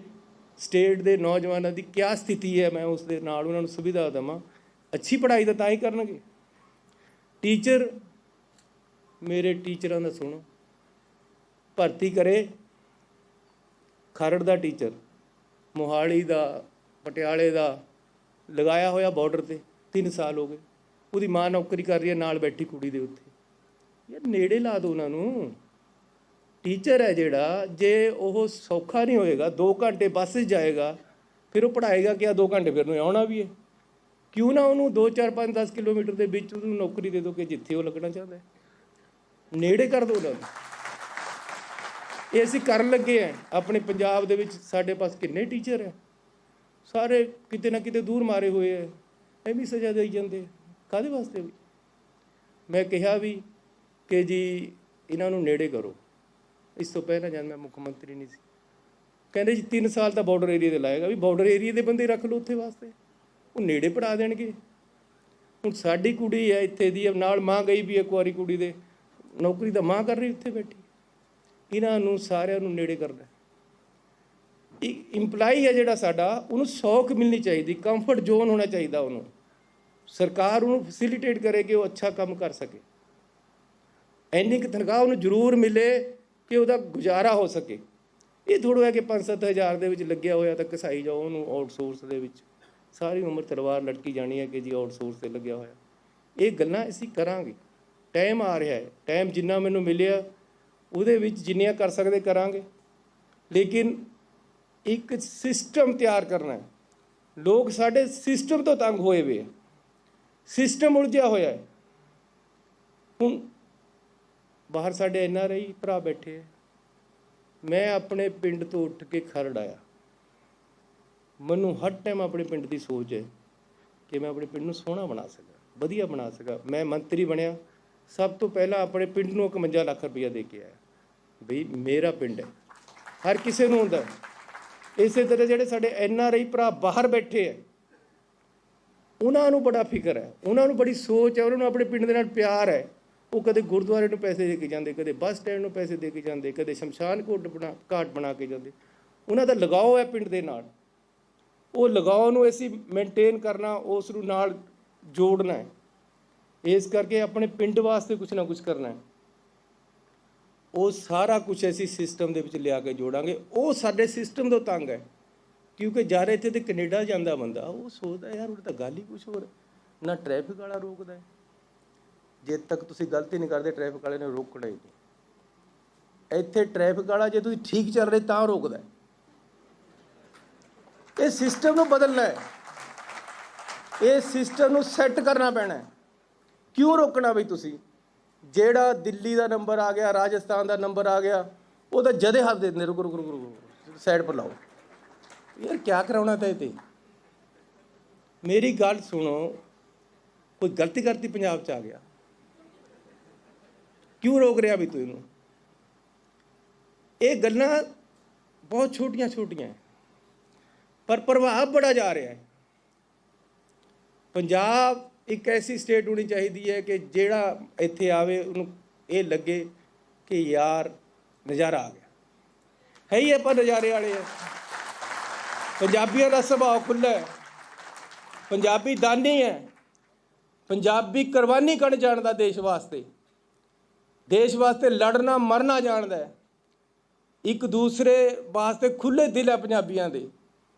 ਸਟੇਟ ਦੇ ਨੌਜਵਾਨਾਂ ਦੀ ਕਿਆ ਸਥਿਤੀ ਹੈ, ਮੈਂ ਉਸ ਦੇ ਨਾਲ ਉਹਨਾਂ ਨੂੰ ਸੁਵਿਧਾ ਦੇਵਾਂ। ਅੱਛੀ ਪੜ੍ਹਾਈ ਤਾਂ ਹੀ ਕਰਨਗੇ। ਟੀਚਰ, ਮੇਰੇ ਟੀਚਰਾਂ ਦਾ ਸੁਣੋ, ਭਰਤੀ ਕਰੇ ਖਰੜ ਦਾ ਟੀਚਰ, ਮੋਹਾਲੀ ਦਾ, ਪਟਿਆਲੇ ਦਾ, ਲਗਾਇਆ ਹੋਇਆ ਬਾਰਡਰ 'ਤੇ 3 ਸਾਲ ਹੋ ਗਏ। ਉਹਦੀ ਮਾਂ ਨੌਕਰੀ ਕਰ ਰਹੀ ਹੈ ਨਾਲ ਬੈਠੀ ਕੁੜੀ ਦੇ ਉੱਤੇ। ਯਾਰ ਨੇੜੇ ਲਾ ਦਿਓ ਉਹਨਾਂ ਨੂੰ। ਟੀਚਰ ਹੈ ਜਿਹੜਾ, ਜੇ ਉਹ ਸੌਖਾ ਨਹੀਂ ਹੋਏਗਾ, 2 ਘੰਟੇ ਬੱਸ 'ਚ ਜਾਏਗਾ, ਫਿਰ ਉਹ ਪੜ੍ਹਾਏਗਾ ਕਿਆ? 2 ਘੰਟੇ ਫਿਰ ਨੂੰ ਆਉਣਾ ਵੀ ਹੈ। ਕਿਉਂ ਨਾ ਉਹਨੂੰ 2, 4, 5, 10 ਕਿਲੋਮੀਟਰ ਦੇ ਵਿੱਚ ਉਹਨੂੰ ਨੌਕਰੀ ਦੇ ਦਿਓ ਕਿ ਜਿੱਥੇ ਉਹ ਲੱਗਣਾ ਚਾਹੁੰਦਾ ਹੈ। ਨੇੜੇ ਕਰ ਦਿਓ ਉਹਨਾਂ ਨੂੰ। ਇਹ ਅਸੀਂ ਕਰਨ ਲੱਗੇ ਹਾਂ ਆਪਣੇ ਪੰਜਾਬ ਦੇ ਵਿੱਚ। ਸਾਡੇ ਪਾਸ ਕਿੰਨੇ ਟੀਚਰ ਹੈ, ਸਾਰੇ ਕਿਤੇ ਨਾ ਕਿਤੇ ਦੂਰ ਮਾਰੇ ਹੋਏ ਹੈ, ਐਵੇਂ ਸਜ਼ਾ ਦੇਈ ਜਾਂਦੇ। ਕਾਹਦੇ ਵਾਸਤੇ ਵੀ? ਮੈਂ ਕਿਹਾ ਵੀ ਕਿ ਜੀ ਇਹਨਾਂ ਨੂੰ ਨੇੜੇ ਕਰੋ। ਇਸ ਤੋਂ ਪਹਿਲਾਂ ਜਦ ਮੈਂ ਮੁੱਖ ਮੰਤਰੀ ਨਹੀਂ ਸੀ, ਕਹਿੰਦੇ ਜੀ 3 ਸਾਲ ਤਾਂ ਬਾਰਡਰ ਏਰੀਆ ਦੇ ਲਾਏਗਾ। ਵੀ ਬਾਰਡਰ ਏਰੀਆ ਦੇ ਬੰਦੇ ਰੱਖ ਲਓ ਉੱਥੇ ਵਾਸਤੇ, ਉਹ ਨੇੜੇ ਪੜ੍ਹਾ ਦੇਣਗੇ। ਹੁਣ ਸਾਡੀ ਕੁੜੀ ਹੈ ਇੱਥੇ ਦੀ, ਨਾਲ ਮਾਂ ਗਈ ਵੀ ਇੱਕ ਵਾਰੀ ਕੁੜੀ ਦੇ ਨੌਕਰੀ ਦਾ, ਮਾਂ ਕਰ ਰਹੀ ਉੱਥੇ ਬੈਠੀ। ਇਹਨਾਂ ਨੂੰ ਸਾਰਿਆਂ ਨੂੰ ਨੇੜੇ ਕਰਨਾ। ਇੱਕ ਇੰਪਲਾਈ ਹੈ ਜਿਹੜਾ ਸਾਡਾ, ਉਹਨੂੰ ਸੌਖ ਮਿਲਣੀ ਚਾਹੀਦੀ, ਕੰਫਰਟ ਜ਼ੋਨ ਹੋਣਾ ਚਾਹੀਦਾ ਉਹਨੂੰ। ਸਰਕਾਰ ਉਹਨੂੰ ਫੈਸਿਲੀਟੇਟ ਕਰੇ ਕਿ ਉਹ ਅੱਛਾ ਕੰਮ ਕਰ ਸਕੇ। ਇੰਨੀ ਕੁ ਤਨਖਾਹ ਉਹਨੂੰ ਜ਼ਰੂਰ ਮਿਲੇ ਕਿ ਉਹਦਾ ਗੁਜ਼ਾਰਾ ਹੋ ਸਕੇ। ਇਹ ਥੋੜ੍ਹਾ ਹੈ ਕਿ 5-7 ਹਜ਼ਾਰ ਦੇ ਵਿੱਚ ਲੱਗਿਆ ਹੋਇਆ ਤਾਂ ਘਸਾਈ ਜਾਓ ਉਹਨੂੰ ਆਊਟਸੋਰਸ ਦੇ ਵਿੱਚ। ਸਾਰੀ ਉਮਰ ਤਲਵਾਰ ਲਟਕੀ ਜਾਣੀ ਹੈ ਕਿ ਜੀ ਆਊਟਸੋਰਸ 'ਤੇ ਲੱਗਿਆ ਹੋਇਆ। ਇਹ ਗੱਲਾਂ ਅਸੀਂ ਕਰਾਂਗੇ, ਟਾਈਮ ਆ ਰਿਹਾ ਹੈ। ਟਾਈਮ ਜਿੰਨਾ ਮੈਨੂੰ ਮਿਲਿਆ ਉਹਦੇ ਵਿੱਚ ਜਿੰਨੀਆਂ ਕਰ ਸਕਦੇ ਕਰਾਂਗੇ, ਲੇਕਿਨ ਇੱਕ ਸਿਸਟਮ ਤਿਆਰ ਕਰਨਾ ਹੈ। ਲੋਕ ਸਾਡੇ ਸਿਸਟਮ ਤੋਂ ਤੰਗ ਹੋਏ ਵੇ, ਸਿਸਟਮ ਉਲਝਿਆ ਹੋਇਆ ਹੈ। ਹੁਣ ਬਾਹਰ ਸਾਡੇ NRI ਭਰਾ ਬੈਠੇ ਹੈ। ਮੈਂ ਆਪਣੇ ਪਿੰਡ ਤੋਂ ਉੱਠ ਕੇ ਖਰੜ ਆਇਆ। ਮੈਨੂੰ ਹਰ ਟਾਈਮ ਆਪਣੇ ਪਿੰਡ ਦੀ ਸੋਚ ਹੈ ਕਿ ਮੈਂ ਆਪਣੇ ਪਿੰਡ ਨੂੰ ਸੋਹਣਾ ਬਣਾ ਸਕਾਂ, ਵਧੀਆ ਬਣਾ ਸਕਾਂ। ਮੈਂ ਮੰਤਰੀ ਬਣਿਆ, ਸਭ ਤੋਂ ਪਹਿਲਾਂ ਆਪਣੇ ਪਿੰਡ ਨੂੰ 51 ਲੱਖ ਰੁਪਈਆ ਦੇ ਕੇ ਆਇਆ। ਬਈ ਮੇਰਾ ਪਿੰਡ ਹੈ, ਹਰ ਕਿਸੇ ਨੂੰ ਹੁੰਦਾ। ਇਸੇ ਤਰ੍ਹਾਂ ਜਿਹੜੇ ਸਾਡੇ NRI ਭਰਾ ਬਾਹਰ ਬੈਠੇ ਹੈ, ਉਹਨਾਂ ਨੂੰ ਬੜਾ ਫਿਕਰ ਹੈ, ਉਹਨਾਂ ਨੂੰ ਬੜੀ ਸੋਚ ਹੈ, ਉਹਨਾਂ ਨੂੰ ਆਪਣੇ ਪਿੰਡ ਦੇ ਨਾਲ ਪਿਆਰ ਹੈ। ਉਹ ਕਦੇ ਗੁਰਦੁਆਰੇ ਨੂੰ ਪੈਸੇ ਦੇ ਕੇ ਜਾਂਦੇ, ਕਦੇ ਬੱਸ ਸਟੈਂਡ ਨੂੰ ਪੈਸੇ ਦੇ ਕੇ ਜਾਂਦੇ, ਕਦੇ ਸ਼ਮਸ਼ਾਨ ਘਾਟ ਬਣਾ ਕੇ ਜਾਂਦੇ। ਉਹਨਾਂ ਦਾ ਲਗਾਓ ਹੈ ਪਿੰਡ ਦੇ ਨਾਲ। ਉਹ ਲਗਾਓ ਨੂੰ ਅਸੀਂ ਮੇਨਟੇਨ ਕਰਨਾ, ਉਸ ਨੂੰ ਨਾਲ ਜੋੜਨਾ ਹੈ। ਇਸ ਕਰਕੇ ਆਪਣੇ ਪਿੰਡ ਵਾਸਤੇ ਕੁਛ ਨਾ ਕੁਛ ਕਰਨਾ ਹੈ। ਉਹ ਸਾਰਾ ਕੁਛ ਅਸੀਂ ਸਿਸਟਮ ਦੇ ਵਿੱਚ ਲਿਆ ਕੇ ਜੋੜਾਂਗੇ। ਉਹ ਸਾਡੇ ਸਿਸਟਮ ਤੋਂ ਤੰਗ ਹੈ। ਕਿਉਂਕਿ ਜਾ ਰਹੇ ਇੱਥੇ ਤੇ ਕੈਨੇਡਾ ਜਾਂਦਾ ਬੰਦਾ, ਉਹ ਸੋਚਦਾ ਯਾਰ ਉਹ ਤਾਂ ਗੱਲ ਹੀ ਕੁਛ ਹੋਰ, ਨਾ ਟ੍ਰੈਫਿਕ ਵਾਲਾ ਰੋਕਦਾ ਹੈ। ਜੇ ਤੱਕ ਤੁਸੀਂ ਗਲਤੀ ਨਹੀਂ ਕਰਦੇ ਟ੍ਰੈਫਿਕ ਵਾਲੇ ਨੇ ਰੋਕਣਾ ਹੀ ਨਹੀਂ। ਇੱਥੇ ਟ੍ਰੈਫਿਕ ਵਾਲਾ ਜੇ ਤੁਸੀਂ ਠੀਕ ਚੱਲ ਰਹੇ ਤਾਂ ਰੋਕਦਾ। ਇਹ ਸਿਸਟਮ ਨੂੰ ਬਦਲਣਾ ਹੈ, ਇਹ ਸਿਸਟਮ ਨੂੰ ਸੈੱਟ ਕਰਨਾ ਪੈਣਾ ਹੈ। ਕਿਉਂ ਰੋਕਣਾ ਬਈ ਤੁਸੀਂ? ਜਿਹੜਾ ਦਿੱਲੀ ਦਾ ਨੰਬਰ ਆ ਗਿਆ, ਰਾਜਸਥਾਨ ਦਾ ਨੰਬਰ ਆ ਗਿਆ, ਉਹ ਤਾਂ ਜਦੇ ਹੱਥ ਦੇ ਦਿੰਦੇ, ਰੁਕੋ ਰੁਕੋ ਰੁਕੋ ਸਾਈਡ ਪਰ ਲਾਓ। ਯਾਰ ਕਿਆ ਕਰਾਉਣਾ ਤਾਂ ਇਹ ਤੇ? ਮੇਰੀ ਗੱਲ ਸੁਣੋ, ਕੋਈ ਗਲਤੀ ਕਰਤੀ ਪੰਜਾਬ 'ਚ ਆ ਗਿਆ, ਕਿਉਂ ਰੋਕ ਰਿਹਾ ਵੀ ਤੂੰ ਇਹਨੂੰ? ਇਹ ਗੱਲਾਂ ਬਹੁਤ ਛੋਟੀਆਂ ਛੋਟੀਆਂ ਪਰ ਪ੍ਰਭਾਵ ਬੜਾ ਜਾ ਰਿਹਾ ਹੈ। ਪੰਜਾਬ ਇੱਕ ਐਸੀ ਸਟੇਟ ਹੋਣੀ ਚਾਹੀਦੀ ਹੈ ਕਿ ਜਿਹੜਾ ਇੱਥੇ ਆਵੇ ਉਹਨੂੰ ਇਹ ਲੱਗੇ ਕਿ ਯਾਰ ਨਜ਼ਾਰਾ ਆ ਗਿਆ। ਹੈ ਹੀ ਆਪਾਂ ਨਜ਼ਾਰੇ ਵਾਲੇ ਆ। ਪੰਜਾਬੀਆਂ ਦਾ ਸੁਭਾਅ ਖੁੱਲ੍ਹਾ ਹੈ, ਪੰਜਾਬੀ ਦਾਨੀ ਹੈ, ਪੰਜਾਬੀ ਕੁਰਬਾਨੀ ਕਰਨ ਜਾਣਦਾ ਦੇਸ਼ ਵਾਸਤੇ ਲੜਨਾ ਮਰਨਾ ਜਾਣਦਾ ਹੈ। ਇੱਕ ਦੂਸਰੇ ਵਾਸਤੇ ਖੁੱਲ੍ਹੇ ਦਿਲ ਹੈ ਪੰਜਾਬੀਆਂ ਦੇ।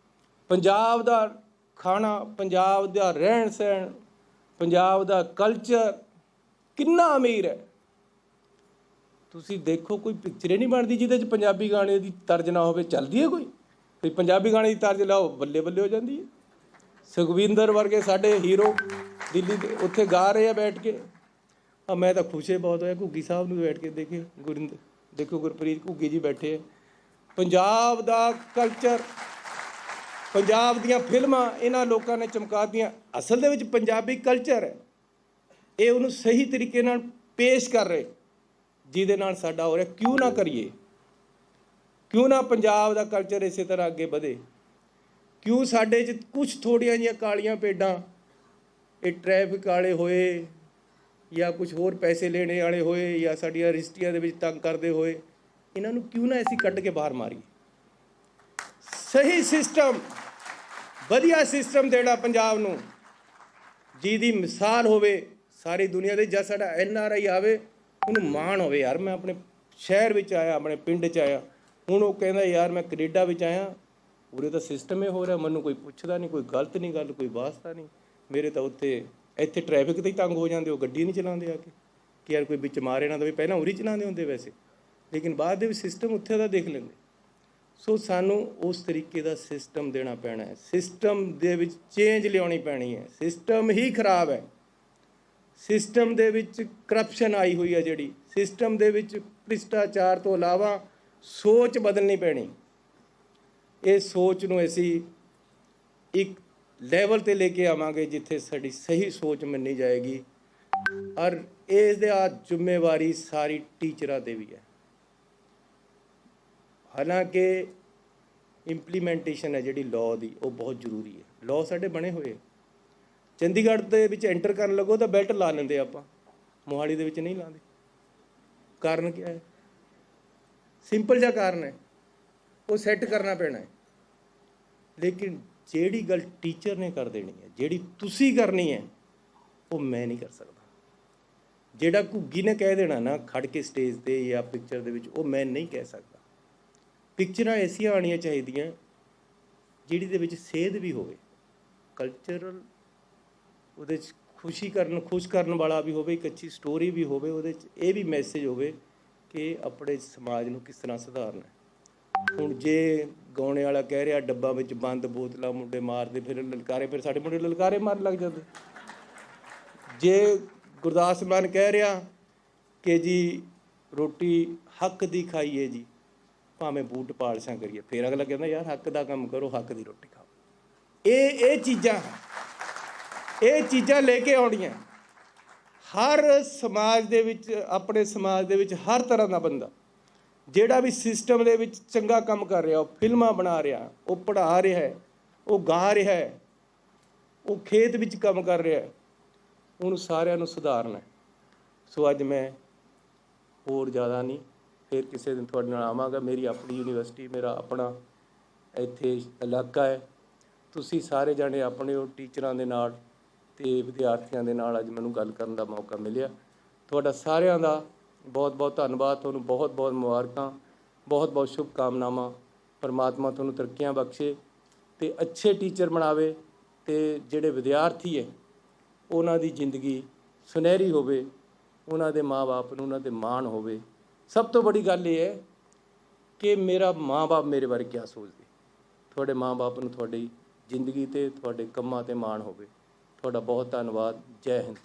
ਪੰਜਾਬ ਦਾ ਖਾਣਾ, ਪੰਜਾਬ ਦਾ ਰਹਿਣ ਸਹਿਣ, ਪੰਜਾਬ ਦਾ ਕਲਚਰ ਕਿੰਨਾ ਅਮੀਰ ਹੈ। ਤੁਸੀਂ ਦੇਖੋ ਕੋਈ ਪਿਕਚਰ ਨਹੀਂ ਬਣਦੀ ਜਿਹਦੇ 'ਚ ਪੰਜਾਬੀ ਗਾਣੇ ਦੀ ਤਰਜ ਨਾ ਹੋਵੇ। ਚੱਲਦੀ ਹੈ ਕੋਈ ਪੰਜਾਬੀ ਗਾਣੇ ਦੀ ਤਰਜ ਲਾਓ, ਬੱਲੇ ਬੱਲੇ ਹੋ ਜਾਂਦੀ ਹੈ। ਸੁਖਵਿੰਦਰ ਵਰਗੇ ਸਾਡੇ ਹੀਰੋ ਦਿੱਲੀ ਦੇ ਉੱਥੇ ਗਾ ਰਹੇ ਆ ਬੈਠ ਕੇ। ਮੈਂ ਤਾਂ ਖੁਸ਼ੇ ਬਹੁਤ ਹੋਇਆ ਘੁੱਗੀ ਸਾਹਿਬ ਨੂੰ ਬੈਠ ਕੇ ਦੇਖੋ ਗੁਰਪ੍ਰੀਤ ਘੁੱਗੀ ਜੀ ਬੈਠੇ ਆ। ਪੰਜਾਬ ਦਾ ਕਲਚਰ, ਪੰਜਾਬ ਦੀਆਂ ਫਿਲਮਾਂ ਇਹਨਾਂ ਲੋਕਾਂ ਨੇ ਚਮਕਾਤੀਆਂ। ਅਸਲ ਦੇ ਵਿੱਚ ਪੰਜਾਬੀ ਕਲਚਰ ਹੈ, ਇਹ ਉਹਨੂੰ ਸਹੀ ਤਰੀਕੇ ਨਾਲ ਪੇਸ਼ ਕਰ ਰਹੇ, ਜਿਹਦੇ ਨਾਲ ਸਾਡਾ ਹੋ ਰਿਹਾ। ਕਿਉਂ ਨਾ ਕਰੀਏ? ਕਿਉਂ ਨਾ ਪੰਜਾਬ ਦਾ ਕਲਚਰ ਇਸੇ ਤਰ੍ਹਾਂ ਅੱਗੇ ਵਧੇ? ਕਿਉਂ ਸਾਡੇ 'ਚ ਕੁਛ ਥੋੜ੍ਹੀਆਂ ਜਿਹੀਆਂ ਕਾਲੀਆਂ ਭੇਡਾਂ, ਇਹ ਟ੍ਰੈਫਿਕ ਵਾਲੇ ਹੋਏ ਜਾਂ ਕੁਛ ਹੋਰ ਪੈਸੇ ਲੈਣੇ ਵਾਲੇ ਹੋਏ ਜਾਂ ਸਾਡੀਆਂ ਰਿਸ਼ਤੀਆਂ ਦੇ ਵਿੱਚ ਤੰਗ ਕਰਦੇ ਹੋਏ, ਇਹਨਾਂ ਨੂੰ ਕਿਉਂ ਨਾ ਅਸੀਂ ਕੱਢ ਕੇ ਬਾਹਰ ਮਾਰੀਏ? ਸਹੀ ਸਿਸਟਮ, ਵਧੀਆ ਸਿਸਟਮ ਦੇਣਾ ਪੰਜਾਬ ਨੂੰ, ਜਿਹਦੀ ਮਿਸਾਲ ਹੋਵੇ ਸਾਰੀ ਦੁਨੀਆ ਦੇ। ਜਦ ਸਾਡਾ NRI ਆਵੇ ਉਹਨੂੰ ਮਾਣ ਹੋਵੇ, ਯਾਰ ਮੈਂ ਆਪਣੇ ਸ਼ਹਿਰ ਵਿੱਚ ਆਇਆ, ਆਪਣੇ ਪਿੰਡ 'ਚ ਆਇਆ। ਹੁਣ ਉਹ ਕਹਿੰਦਾ ਯਾਰ ਮੈਂ ਕੈਨੇਡਾ ਵਿੱਚ ਆਇਆ, ਉਰੇ ਤਾਂ ਸਿਸਟਮ ਇਹ ਹੋ ਰਿਹਾ, ਮੈਨੂੰ ਕੋਈ ਪੁੱਛਦਾ ਨਹੀਂ, ਕੋਈ ਗਲਤ ਨਹੀਂ ਗੱਲ, ਕੋਈ ਵਾਸਤਾ ਨਹੀਂ। ਮੇਰੇ ਤਾਂ ਇੱਥੇ ਟ੍ਰੈਫਿਕ 'ਤੇ ਹੀ ਤੰਗ ਹੋ ਜਾਂਦੇ, ਉਹ ਗੱਡੀ ਨਹੀਂ ਚਲਾਉਂਦੇ ਆ ਕੇ ਕਿ ਯਾਰ ਕੋਈ ਵਿੱਚ ਮਾਰੇ ਨਾ ਦੇਵੇ। ਪਹਿਲਾਂ ਉਰੀ ਚਲਾਉਂਦੇ ਹੁੰਦੇ ਵੈਸੇ, ਲੇਕਿਨ ਬਾਅਦ ਦੇ ਵਿੱਚ ਸਿਸਟਮ ਉੱਥੇ ਦਾ ਦੇਖ ਲੈਂਦੇ। ਸੋ ਸਾਨੂੰ ਉਸ ਤਰੀਕੇ ਦਾ ਸਿਸਟਮ ਦੇਣਾ ਪੈਣਾ ਹੈ। ਸਿਸਟਮ ਦੇ ਵਿੱਚ ਚੇਂਜ ਲਿਆਉਣੀ ਪੈਣੀ ਹੈ। ਸਿਸਟਮ ਹੀ ਖਰਾਬ ਹੈ। ਸਿਸਟਮ ਦੇ ਵਿੱਚ ਕਰਪਸ਼ਨ ਆਈ ਹੋਈ ਹੈ ਜਿਹੜੀ, ਸਿਸਟਮ ਦੇ ਵਿੱਚ ਭ੍ਰਿਸ਼ਟਾਚਾਰ ਤੋਂ ਇਲਾਵਾ ਸੋਚ ਬਦਲਣੀ ਪੈਣੀ। ਇਹ ਸੋਚ ਨੂੰ ਅਸੀਂ ਇੱਕ ਲੈਵਲ 'ਤੇ ਲੈ ਕੇ ਆਵਾਂਗੇ ਜਿੱਥੇ ਸਾਡੀ ਸਹੀ ਸੋਚ ਮੰਨੀ ਜਾਏਗੀ। ਔਰ ਇਸ ਦੀ ਜ਼ਿੰਮੇਵਾਰੀ ਸਾਰੀ ਟੀਚਰਾਂ 'ਤੇ ਵੀ ਹੈ। ਹਾਲਾਂਕਿ ਇੰਪਲੀਮੈਂਟੇਸ਼ਨ ਹੈ ਜਿਹੜੀ ਲਾਅ ਦੀ, ਉਹ ਬਹੁਤ ਜ਼ਰੂਰੀ ਹੈ। ਲਾਅ ਸਾਡੇ ਬਣੇ ਹੋਏ, ਚੰਡੀਗੜ੍ਹ ਦੇ ਵਿੱਚ ਐਂਟਰ ਕਰਨ ਲੱਗੋ ਤਾਂ ਬੈਲਟ ਲਾ ਲੈਂਦੇ ਆਪਾਂ, ਮੋਹਾਲੀ ਦੇ ਵਿੱਚ ਨਹੀਂ ਲਾਉਂਦੇ। ਕਾਰਨ ਕੀ ਹੈ? ਸਿੰਪਲ ਜਿਹਾ ਕਾਰਨ ਹੈ, ਉਹ ਸੈੱਟ ਕਰਨਾ ਪੈਣਾ ਹੈ। ਲੇਕਿਨ ਜਿਹੜੀ ਗੱਲ ਟੀਚਰ ਨੇ ਕਰ ਦੇਣੀ ਹੈ, ਜਿਹੜੀ ਤੁਸੀਂ ਕਰਨੀ ਹੈ, ਉਹ ਮੈਂ ਨਹੀਂ ਕਰ ਸਕਦਾ। ਜਿਹੜਾ ਘੁੱਗੀ ਨੇ ਕਹਿ ਦੇਣਾ ਨਾ ਖੜ ਕੇ ਸਟੇਜ 'ਤੇ ਜਾਂ ਪਿਕਚਰ ਦੇ ਵਿੱਚ, ਉਹ ਮੈਂ ਨਹੀਂ ਕਹਿ ਸਕਦਾ। ਪਿਕਚਰਾਂ ਐਸੀਆਂ ਆਉਣੀਆਂ ਚਾਹੀਦੀਆਂ ਜਿਹੜੀ ਦੇ ਵਿੱਚ ਸੇਧ ਵੀ ਹੋਵੇ, ਕਲਚਰਲ, ਉਹਦੇ 'ਚ ਖੁਸ਼ ਕਰਨ ਵਾਲਾ ਵੀ ਹੋਵੇ, ਇੱਕ ਅੱਛੀ ਸਟੋਰੀ ਵੀ ਹੋਵੇ, ਉਹਦੇ 'ਚ ਇਹ ਵੀ ਮੈਸੇਜ ਹੋਵੇ ਕਿ ਆਪਣੇ ਸਮਾਜ ਨੂੰ ਕਿਸ ਤਰ੍ਹਾਂ ਸੁਧਾਰਨਾ। ਹੁਣ ਜੇ ਗਾਉਣੇ ਵਾਲਾ ਕਹਿ ਰਿਹਾ ਡੱਬਾ ਵਿੱਚ ਬੰਦ ਬੋਤਲਾਂ ਮੁੰਡੇ ਮਾਰਦੇ ਫਿਰ ਲਲਕਾਰੇ, ਫਿਰ ਸਾਡੇ ਮੁੰਡੇ ਲਲਕਾਰੇ ਮਾਰਨ ਲੱਗ ਜਾਂਦੇ। ਜੇ ਗੁਰਦਾਸ ਮਾਨ ਕਹਿ ਰਿਹਾ ਕਿ ਜੀ ਰੋਟੀ ਹੱਕ ਦੀ ਖਾਈਏ ਜੀ, ਭਾਵੇਂ ਬੂਟ ਪਾਲਸ਼ਾਂ ਕਰੀਏ, ਫਿਰ ਅਗਲਾ ਕਹਿੰਦਾ ਯਾਰ ਹੱਕ ਦਾ ਕੰਮ ਕਰੋ, ਹੱਕ ਦੀ ਰੋਟੀ ਖਾਓ। ਇਹ ਚੀਜ਼ਾਂ ਲੈ ਕੇ ਆਉਣੀਆਂ। ਹਰ ਸਮਾਜ ਦੇ ਵਿੱਚ, ਆਪਣੇ ਸਮਾਜ ਦੇ ਵਿੱਚ ਹਰ ਤਰ੍ਹਾਂ ਦਾ ਬੰਦਾ ਜਿਹੜਾ ਵੀ ਸਿਸਟਮ ਦੇ ਵਿੱਚ ਚੰਗਾ ਕੰਮ ਕਰ ਰਿਹਾ, ਉਹ ਫਿਲਮਾਂ ਬਣਾ ਰਿਹਾ, ਉਹ ਪੜ੍ਹਾ ਰਿਹਾ ਹੈ, ਉਹ ਗਾ ਰਿਹਾ ਹੈ, ਉਹ ਖੇਤ ਵਿੱਚ ਕੰਮ ਕਰ ਰਿਹਾ ਹੈ, ਉਹਨੂੰ ਸਾਰਿਆਂ ਨੂੰ ਸੁਧਾਰਨਾ। ਸੋ ਅੱਜ ਮੈਂ ਹੋਰ ਜ਼ਿਆਦਾ ਨਹੀਂ, ਫਿਰ ਕਿਸੇ ਦਿਨ ਤੁਹਾਡੇ ਨਾਲ ਆਵਾਂਗਾ। ਮੇਰੀ ਆਪਣੀ ਯੂਨੀਵਰਸਿਟੀ, ਮੇਰਾ ਆਪਣਾ ਇੱਥੇ ਇਲਾਕਾ ਹੈ। ਤੁਸੀਂ ਸਾਰੇ ਜਾਣੇ ਆਪਣੇ ਉਹ ਟੀਚਰਾਂ ਦੇ ਨਾਲ ਅਤੇ ਵਿਦਿਆਰਥੀਆਂ ਦੇ ਨਾਲ ਅੱਜ ਮੈਨੂੰ ਗੱਲ ਕਰਨ ਦਾ ਮੌਕਾ ਮਿਲਿਆ। ਤੁਹਾਡਾ ਸਾਰਿਆਂ ਦਾ ਬਹੁਤ ਬਹੁਤ ਧੰਨਵਾਦ। ਤੁਹਾਨੂੰ ਬਹੁਤ ਬਹੁਤ ਮੁਬਾਰਕਾਂ, ਬਹੁਤ ਬਹੁਤ ਸ਼ੁਭਕਾਮਨਾਵਾਂ। ਪਰਮਾਤਮਾ ਤੁਹਾਨੂੰ ਤਰੱਕੀਆਂ ਬਖਸ਼ੇ। ਤੇ ਅੱਛੇ ਟੀਚਰ ਬਣਾਵੇ ਤੇ ਜਿਹੜੇ ਵਿਦਿਆਰਥੀ ਹੈ ਉਹਨਾਂ ਦੀ ਜ਼ਿੰਦਗੀ ਸੁਨਹਿਰੀ ਹੋਵੇ, ਉਹਨਾਂ ਦੇ ਮਾਂ-ਬਾਪ ਨੂੰ ਉਹਨਾਂ 'ਤੇ ਮਾਣ ਹੋਵੇ। ਸਭ ਤੋਂ ਬੜੀ ਗੱਲ ਇਹ ਹੈ ਕਿ ਮੇਰਾ ਮਾਂ-ਬਾਪ ਮੇਰੇ ਬਾਰੇ ਕਿਆ ਸੋਚਦੇ। ਤੁਹਾਡੇ ਮਾਂ-ਬਾਪ ਨੂੰ ਤੁਹਾਡੀ ਜ਼ਿੰਦਗੀ 'ਤੇ, ਤੁਹਾਡੇ ਕੰਮਾਂ 'ਤੇ ਮਾਣ ਹੋਵੇ। ਤੁਹਾਡਾ ਬਹੁਤ ਧੰਨਵਾਦ। ਜੈ ਹਿੰਦ।